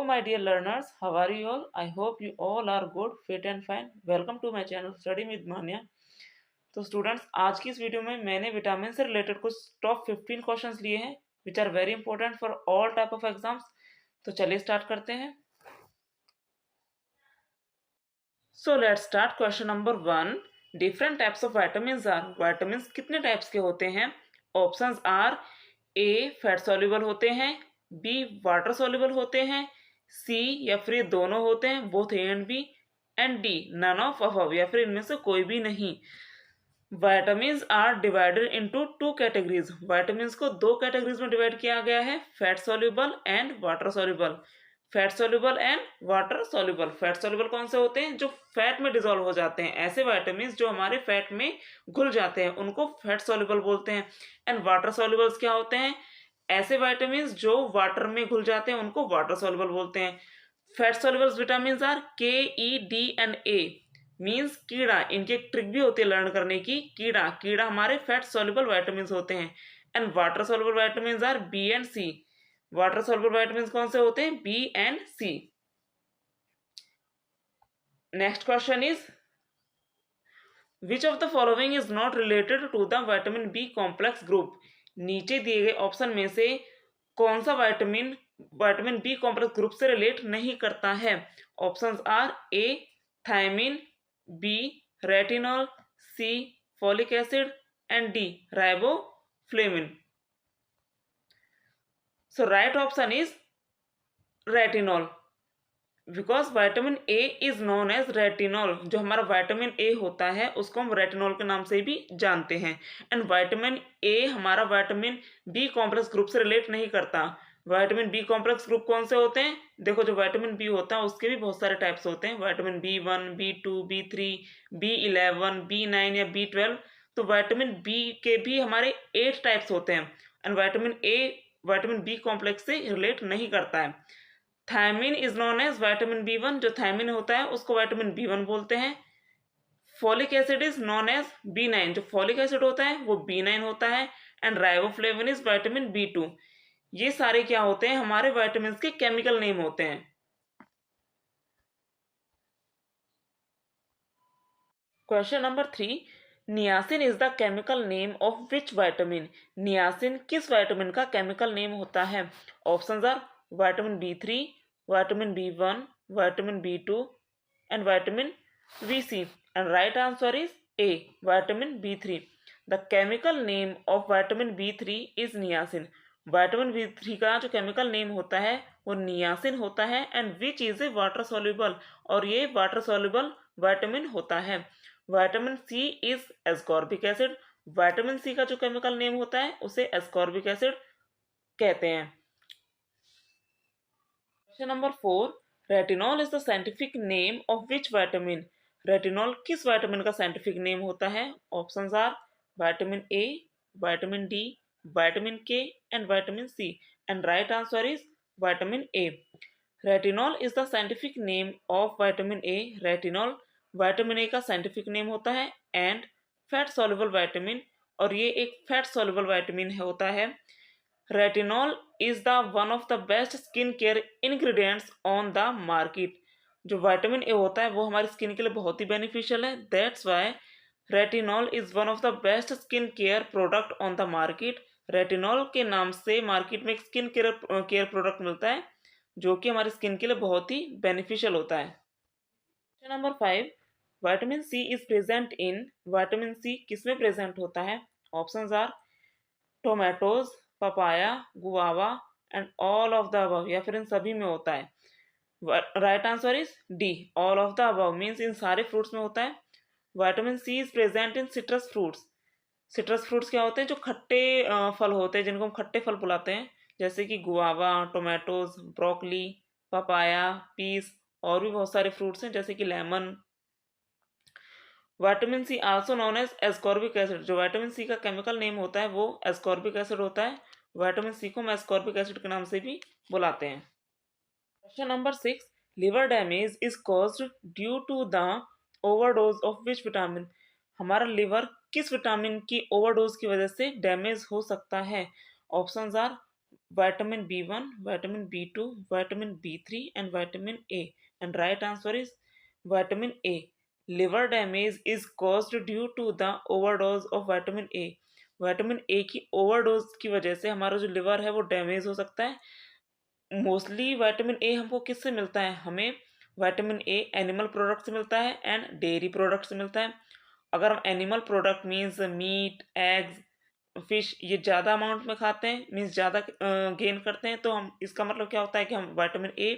Hello, my dear learners. How are you all? I hope you all are good, fit and fine. Welcome to my channel Study with Manya. तो students, आज की इस video में मैंने vitamin से related कुछ top 15 questions लिए हैं which are very important for all type of exams. तो चलिए स्टार्ट करते हैं. So let's start. Question number 1. Different types of vitamins are. Vitamins कितने टाइप्स के होते हैं? Options are. A fat soluble होते हैं, बी वाटर सॉल्युबल होते हैं, सी या फिर ये दोनों होते हैं both A and B, and D none of above या फिर इनमें से कोई भी नहीं. Vitamins are divided into two categories. Vitamins को दो कैटेगरीज में डिवाइड किया गया है, fat soluble and water soluble. Fat soluble and water soluble. Fat soluble कौन से होते हैं? जो फैट में डिसॉल्व हो जाते हैं. ऐसे विटामिन्स जो हमारे फैट में घुल जाते हैं उनको फैट सॉल्युबल बोलते हैं. एंड वाटर सॉल्युबल्स क्या होते हैं? ऐसे विटामिन्स जो वाटर में घुल जाते हैं उनको वाटर सॉल्युबल बोलते हैं. फैट सॉल्युबल्स विटामिन्स आर के, ई, डी एंड ए. मीन्स कीड़ा. इनकी एक ट्रिक भी होती है लर्न करने की. कीड़ा कीड़ा हमारे फैट सॉल्युबल विटामिन्स होते हैं. And water soluble vitamins are B and C. Water soluble vitamins कौन से होते हैं? B and C. Next question is which of the following is not related to the vitamin B complex group. नीचे दिए गए option में से कौन सा vitamin vitamin B complex group से रिलेट नहीं करता है? Options are. A thiamine, B retinol, C folic acid and D riboflavin. So right option is retinol because vitamin A is known as retinol. जो हमारा विटामिन ए होता है उसको हम रेटिनॉल के नाम से भी जानते हैं. एंड विटामिन ए हमारा विटामिन बी कॉम्प्लेक्स ग्रुप से रिलेट नहीं करता. विटामिन बी कॉम्प्लेक्स ग्रुप कौन से होते हैं? देखो, जो विटामिन बी होता है उसके भी बहुत सारे टाइप्स होते हैं. Vitamin B1, B2, B3, B11, B9 या B12. तो विटामिन बी के भी हमारे 8 टाइप्स होते हैं. And vitamin A vitamin B complex से रिलेट नहीं करता है. Thiamine is known as vitamin B1. जो थायमिन होता है उसको विटामिन B1 बोलते हैं. Folic acid is known as B9. जो फॉलिक एसिड होता है वो B9 होता है. And riboflavin is vitamin B2. ये सारे क्या होते हैं? हमारे विटामिन के केमिकल नेम होते हैं. Question number 3. Niacin is the chemical name of which vitamin. Niacin किस विटामिन का केमिकल नेम होता है? Options are vitamin B3, vitamin B1, vitamin B2 and vitamin VC. And right answer is A vitamin B3. The chemical name of vitamin B3 is niacin. Vitamin B3 का जो chemical name होता है वो niacin होता है. And which is a water soluble. और ये water soluble vitamin होता है. Vitamin C is ascorbic acid. Vitamin C का जो केमिकल नेम होता है उसे एस्कॉर्बिक एसिड कहते हैं. Question number 4. Retinol is the scientific name of which vitamin. Retinol किस विटामिन का साइंटिफिक नेम होता है? Options are vitamin A, vitamin D, vitamin K and vitamin C. And right answer is vitamin A. Retinol is the scientific name of vitamin A. Retinol vitamin A का scientific name होता है. And fat soluble vitamin, और ये एक fat soluble vitamin होता है. Retinol is the one of the best skin care ingredients on the market. जो vitamin A होता है वो हमारी स्किन के लिए बहुत ही बेनिफिशियल है. That's why retinol is one of the best skin care product on the market. Retinol के नाम से मार्केट में एक स्किन केयर प्रोडक्ट मिलता है जो कि हमारी स्किन के लिए बहुत ही बेनिफिशियल होता है. Question number 5. Vitamin C is present in. Vitamin C किसमें प्रेजेंट होता है? Options are tomatoes, papaya, guava and all of the above, या फिर इन सभी में होता है. Right answer is D all of the above. Means इन सारे फ्रूट्स में होता है. Vitamin C is present in citrus fruits. Citrus fruits क्या होते हैं? जो खट्टे फल होते हैं जिनको हम खट्टे फल बुलाते हैं, जैसे कि guava, tomatoes, broccoli, papaya, peas, और भी बहुत सारे फ्रूट्स हैं जैसे कि lemon. Vitamin C also known as ascorbic acid. जो विटामिन सी का केमिकल नेम होता है वो एस्कॉर्बिक एसिड होता है. विटामिन सी को हम एस्कॉर्बिक एसिड के नाम से भी बुलाते हैं. Question number 6. Liver damage is caused due to the overdose of which vitamin. हमारा लिवर किस विटामिन की ओवरडोज की वजह से डैमेज हो सकता है? Options are vitamin B1, vitamin B2, vitamin B3 and vitamin A. And right answer is vitamin A. Liver damage is caused due to the overdose of vitamin A. Vitamin A की overdose की वजह से हमारा जो liver है वो damage हो सकता है। मोस्टली विटामिन ए हमको किससे मिलता है? हमें विटामिन ए एनिमल प्रोडक्ट से मिलता है एंड डेयरी प्रोडक्ट से मिलता है। अगर हम animal product means meat, eggs, fish ये ज़्यादा अमाउंट में खाते हैं, मीन्स ज़्यादा गेन करते हैं, तो हम इसका मतलब क्या होता है कि हम विटामिन ए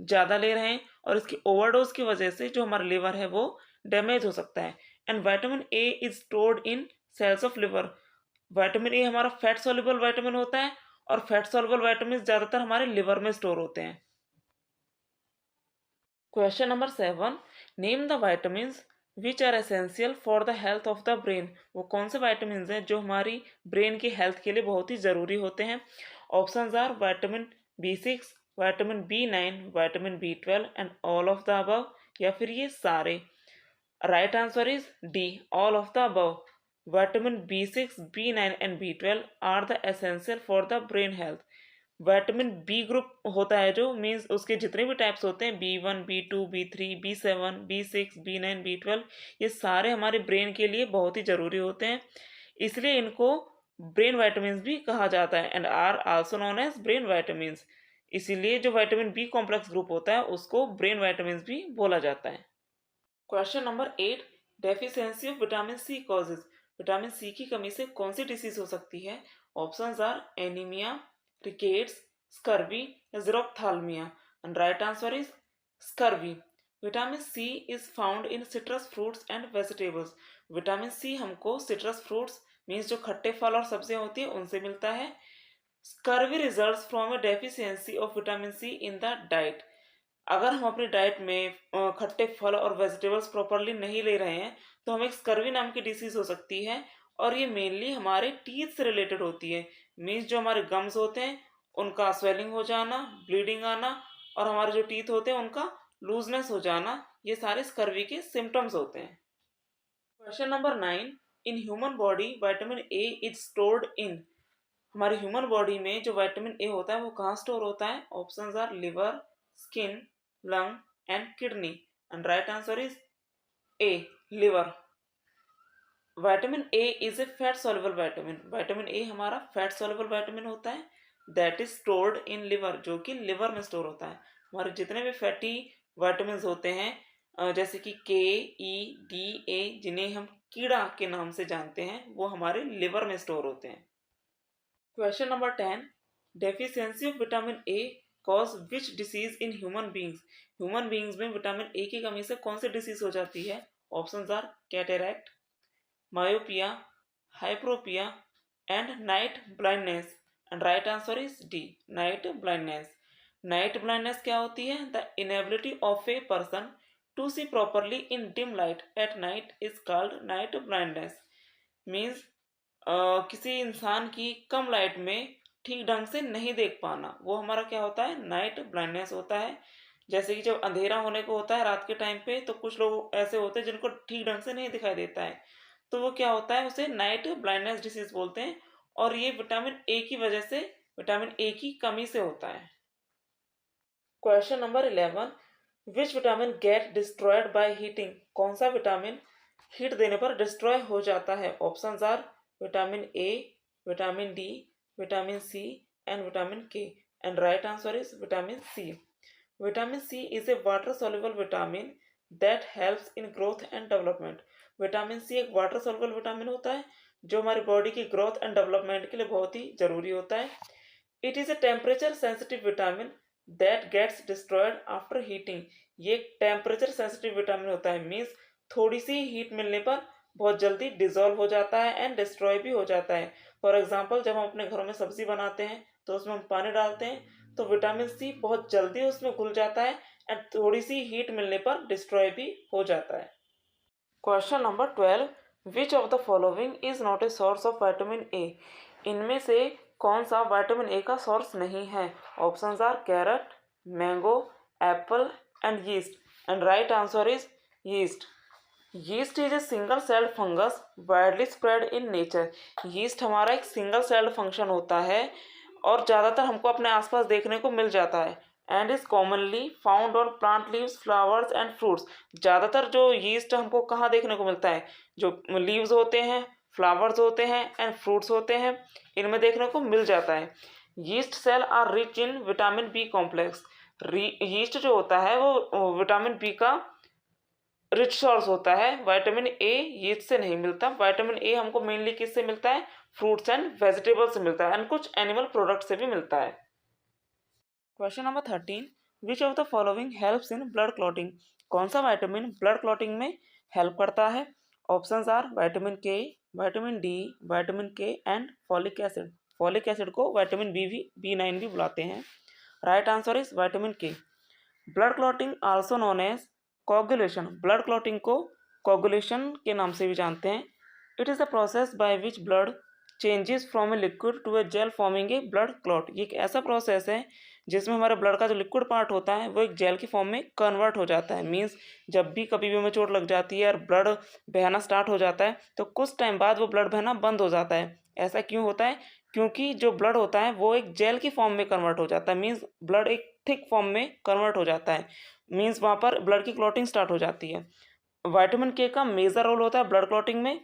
ज़्यादा ले रहे हैं और इसकी ओवरडोज की वजह से जो हमारा लिवर है वो डैमेज हो सकता है। And vitamin A is stored in cells of liver. Vitamin A हमारा फैट सॉल्युबल विटामिन होता है और फैट सॉल्युबल विटामिन ज़्यादातर हमारे लिवर में स्टोर होते हैं। Question number 7, name the vitamins which are essential for the health of the brain. वो कौन से वाइटामिन हैं जो हमारी ब्रेन की हेल्थ के लिए बहुत ही ज़रूरी होते हैं? Option are vitamin B6, vitamin B9, vitamin B12 and all of the above, या फिर ये सारे। Right answer is D, all of the above. Vitamin B6, B9 and B12 are the essential for the brain health. Vitamin B group होता है जो means उसके जितने भी टाइप्स होते हैं B1, B2, B3, B7, B6, B9, B12, ये सारे हमारे ब्रेन के लिए बहुत ही ज़रूरी होते हैं, इसलिए इनको ब्रेन वाइटामिन भी कहा जाता है and are also known as brain vitamin. इसीलिए जो विटामिन बी कॉम्प्लेक्स ग्रुप होता है उसको ब्रेन वाइटामिन भी बोला जाता है। Question number 8, deficiency of vitamin C causes. Vitamin C की कमी से कौन सी डिसीज हो सकती है? Options are anaemia, rickets, scurvy या xerophthalmia. And right answer is scurvy. Vitamin C is found in citrus fruits and vegetables. Vitamin C हमको सिट्रस फ्रूट्स मीन्स जो खट्टे फल और सब्जियां होती है उनसे मिलता है। Scurvy results from a deficiency of vitamin C in the diet. अगर हम अपनी डाइट में खट्टे फल और वेजिटेबल्स प्रॉपरली नहीं ले रहे हैं तो हमें स्कर्वी नाम की डिसीज हो सकती है और ये मेनली हमारे टीथ से रिलेटेड होती है। मीन्स जो हमारे गम्स होते हैं उनका स्वेलिंग हो जाना, ब्लीडिंग आना और हमारे जो टीथ होते हैं उनका लूजनेस हो जाना, ये सारे स्कर्वी के सिम्टम्स होते हैं। Question number 9, in human body vitamin A is stored इन। हमारे ह्यूमन बॉडी में जो विटामिन ए होता है वो कहाँ स्टोर होता है? Options are liver, skin, lung and kidney. And right answer is A, liver. Vitamin A is a fat soluble vitamin. Vitamin A हमारा फैट सॉल्युबल विटामिन होता है that is stored in liver, जो कि liver में store होता है। हमारे जितने भी फैटी विटामिन होते हैं जैसे कि के, ई, डी, ए, जिन्हें हम कीड़ा के नाम से जानते हैं, वो हमारे लिवर में स्टोर होते हैं। Question number 10, deficiency of vitamin A cause which disease in human beings. Human beings में विटामिन ए की कमी से कौन सी डिसीज हो जाती है? Options are cataract, myopia, hyperopia and night blindness. And right answer is D, night blindness. Night blindness क्या होती है? The inability of a person to see properly in dim light at night is called night blindness. Means किसी इंसान की कम light में ठीक ढंग से नहीं देख पाना, वो हमारा क्या होता है? नाइट ब्लाइंडनेस होता है। जैसे कि जब अंधेरा होने को होता है रात के टाइम पे तो कुछ लोग ऐसे होते हैं जिनको ठीक ढंग से नहीं दिखाई देता है, तो वो क्या होता है? उसे नाइट ब्लाइंडनेस डिसीज बोलते हैं और ये विटामिन ए की वजह से, विटामिन ए की कमी से होता है। Question number 11, which vitamin get destroyed by heating. कौन सा विटामिन हीट देने पर डिस्ट्रॉय हो जाता है? Options are vitamin A, vitamin D, vitamin C and vitamin K. And right answer is vitamin C. Vitamin C is a water soluble vitamin that helps in growth and development. Vitamin C एक water soluble vitamin होता है जो हमारी body की growth and development के लिए बहुत ही जरूरी होता है। It is a temperature sensitive vitamin that gets destroyed after heating. ये एक टेम्परेचर सेंसिटिव विटामिन होता है, मीन्स थोड़ी सी हीट मिलने पर बहुत जल्दी डिजोल्व हो जाता है एंड डिस्ट्रॉय भी हो जाता है। फॉर एग्जाम्पल जब हम अपने घरों में सब्जी बनाते हैं तो उसमें हम पानी डालते हैं तो विटामिन सी बहुत जल्दी उसमें घुल जाता है एंड थोड़ी सी हीट मिलने पर डिस्ट्रॉय भी हो जाता है। Question number 12, which of the following is not a source of vitamin ए। इनमें से कौन सा विटामिन ए का सोर्स नहीं है? Options are carrot, mango, apple and yeast. And right answer is yeast. Yeast is a single celled fungus widely spread in nature. Yeast हमारा एक single celled function होता है और ज़्यादातर हमको अपने आसपास देखने को मिल जाता है। And is commonly found on plant leaves, flowers and fruits. ज़्यादातर जो यीस्ट हमको कहाँ देखने को मिलता है, जो लीव्स होते हैं, फ्लावर्स होते हैं एंड फ्रूट्स होते हैं, इनमें देखने को मिल जाता है। Yeast cell are rich in vitamin B complex. Yeast जो होता है वो विटामिन बी का रिच सोर्स होता है। विटामिन ए यीस्ट से नहीं मिलता। विटामिन ए हमको मेनली किससे मिलता है, फ्रूट्स एंड वेजिटेबल्स से मिलता है एंड कुछ एनिमल प्रोडक्ट से भी मिलता है। Question number 13, which of the following helps in blood clotting. कौन सा विटामिन ब्लड क्लॉटिंग में हेल्प करता है? Options are vitamin K, vitamin D, vitamin K and folic acid. Folic acid को विटामिन B9 भी बुलाते हैं। Right answer is vitamin K. Blood clotting also known as coagulation. Blood clotting को coagulation के नाम से भी जानते हैं। It is the process by which blood changes from a liquid to a gel forming a blood clot. ये एक ऐसा प्रोसेस है जिसमें हमारे ब्लड का जो लिक्विड पार्ट होता है वो एक जेल की फॉर्म में कन्वर्ट हो जाता है। मीन्स जब भी कभी भी हमें चोट लग जाती है और ब्लड बहना स्टार्ट हो जाता है तो कुछ टाइम बाद वो ब्लड बहना बंद हो जाता है। ऐसा क्यों होता है? क्योंकि जो ब्लड होता है वो एक जेल की फॉर्म में कन्वर्ट हो जाता है। मीन्स ब्लड एक थिक फॉर्म में कन्वर्ट हो जाता है। मीन्स वहाँ पर ब्लड की क्लॉटिंग स्टार्ट हो जाती है। विटामिन के का मेजर रोल होता है ब्लड क्लॉटिंग में।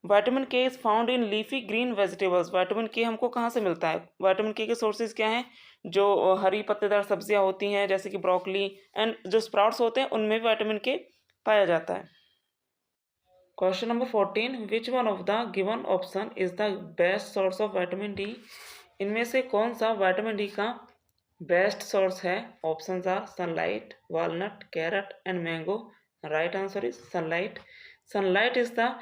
विटामिन के is found in leafy green vegetables. Vitamin के हमको कहाँ से मिलता है? विटामिन के सोर्सेज क्या हैं? जो हरी पत्तेदार सब्जियां होती हैं जैसे कि ब्रोकली एंड जो स्प्राउट्स होते हैं उनमें भी विटामिन के पाया जाता है। Question number 14, which one of the given option is the best source of vitamin D. इनमें से कौन सा विटामिन डी का बेस्ट सोर्स है? Options are sunlight, walnut, carrot and mango. Right answer is sunlight. Sunlight is the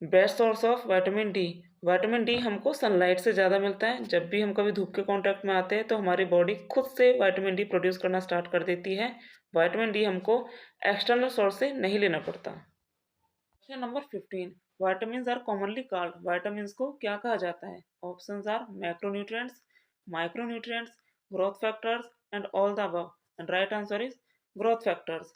best source of vitamin D. Vitamin D हमको sunlight से ज़्यादा मिलता है। जब भी हम कभी धूप के कांटेक्ट में आते हैं तो हमारी बॉडी खुद से विटामिन डी प्रोड्यूस करना स्टार्ट कर देती है। विटामिन डी हमको एक्सटर्नल सोर्स से नहीं लेना पड़ता। Question number 15, vitamins are commonly called. Vitamins को क्या कहा जाता है? Options are macronutrients, micronutrients, growth factors and all the above. And right answer is growth factors.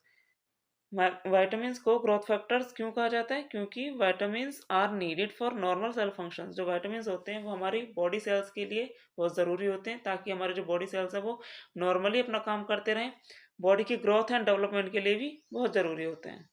Vitamins को ग्रोथ फैक्टर्स क्यों कहा जाता है? क्योंकि vitamins are needed for normal cell functions. जो विटामिन्स होते हैं वो हमारी बॉडी सेल्स के लिए बहुत ज़रूरी होते हैं ताकि हमारे जो बॉडी सेल्स है वो नॉर्मली अपना काम करते रहें। बॉडी की ग्रोथ एंड डेवलपमेंट के लिए भी बहुत ज़रूरी होते हैं।